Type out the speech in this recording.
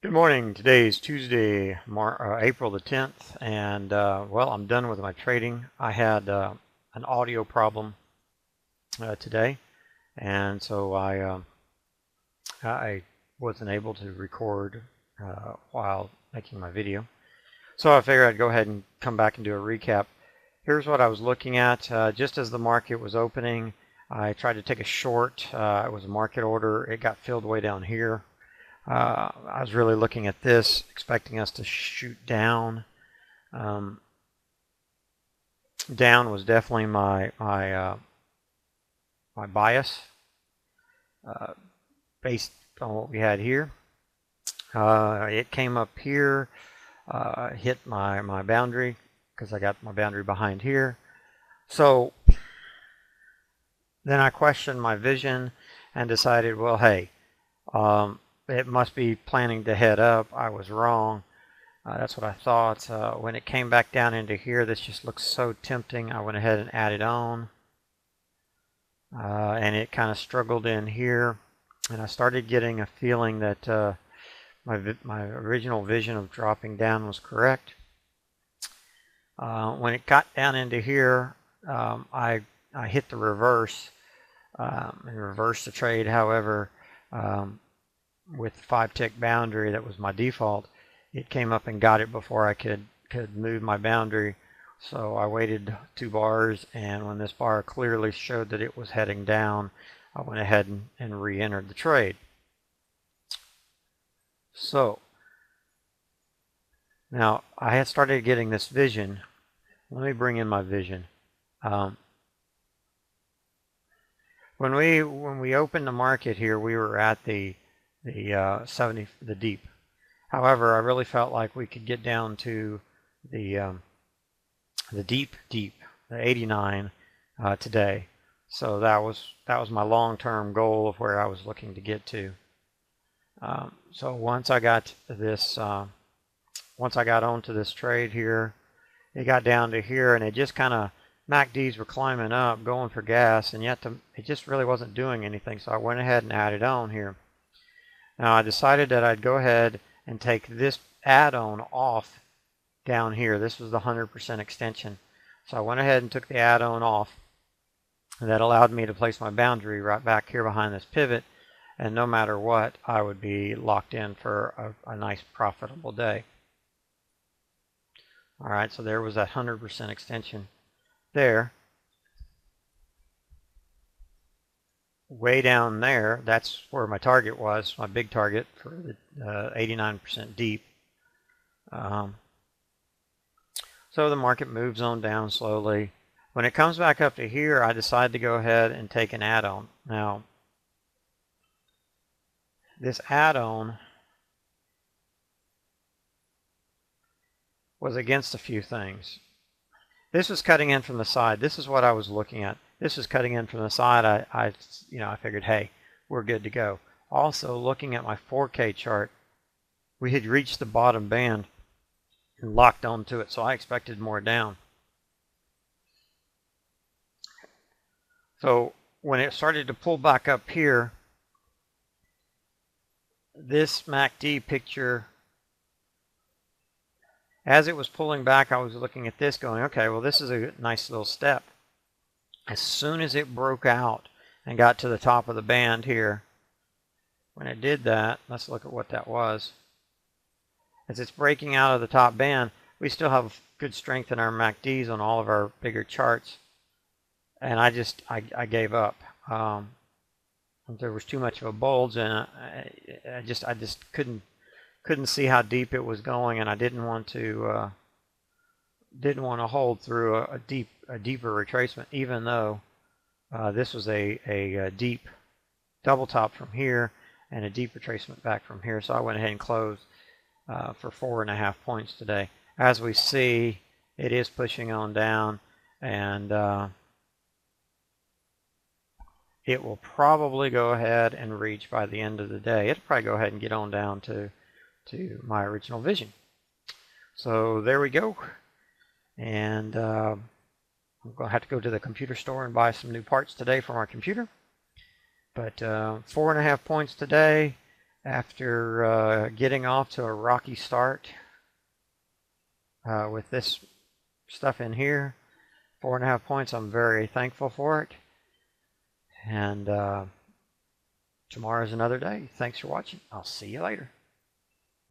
Good morning. Today is Tuesday, April the 10th, and well, I'm done with my trading. I had an audio problem today, and so I wasn't able to record while making my video. So I figured I'd go ahead and come back and do a recap. Here's what I was looking at. Just as the market was opening, I tried to take a short. It was a market order. It got filled way down here. I was really looking at this, expecting us to shoot down. Down was definitely my bias based on what we had here. It came up here, hit my boundary because I got my boundary behind here. So then I questioned my vision and decided, well, hey, it must be planning to head up. I was wrong. That's what I thought. When it came back down into here, this just looks so tempting. I went ahead and added on. And it kind of struggled in here. And I started getting a feeling that my original vision of dropping down was correct. When it got down into here, I hit the reverse and reversed the trade. However, with 5-tick boundary that was my default, it came up and got it before I could move my boundary. So I waited 2 bars, and when this bar clearly showed that it was heading down, I went ahead and re-entered the trade. So now I had started getting this vision. Let me bring in my vision. When we opened the market here, we were at the 70, the deep. However, I really felt like we could get down to the deep, the 89 today. So that was my long-term goal of where I was looking to get to. So once I got this, once I got onto this trade here, it got down to here, and it just kind of MACDs were climbing up, going for gas, and yet it just really wasn't doing anything. So I went ahead and added on here. Now I decided that I'd go ahead and take this add-on off down here. This was the 100% extension. So I went ahead and took the add-on off. And that allowed me to place my boundary right back here behind this pivot. And no matter what, I would be locked in for a nice profitable day. All right, so there was that 100% extension there. Way down there, that's where my target was, my big target for the 89% deep. So the market moves on down slowly. When it comes back up to here, I decide to go ahead and take an add-on. Now, this add-on was against a few things. This was cutting in from the side. This is what I was looking at. This is cutting in from the side. I figured, hey, we're good to go. Also, looking at my 4K chart, we had reached the bottom band and locked onto it, so I expected more down. So when it started to pull back up here, this MACD picture, as it was pulling back, I was looking at this going, okay, well, this is a nice little step. As soon as it broke out and got to the top of the band here, when it did that, let's look at what that was. As it's breaking out of the top band, we still have good strength in our MACDs on all of our bigger charts. And I gave up. There was too much of a bulge, and I just couldn't see how deep it was going, and I didn't want to hold through a deeper retracement, even though this was a deep double top from here and a deep retracement back from here. So I went ahead and closed for 4.5 points today. As we see, it is pushing on down, and it will probably go ahead and reach by the end of the day. It'll probably go ahead and get on down to my original vision. So there we go. And I'm going to have to go to the computer store and buy some new parts today for my computer. But 4.5 points today, After getting off to a rocky start with this stuff in here, 4.5 points, I'm very thankful for it. And tomorrow's another day. Thanks for watching. I'll see you later.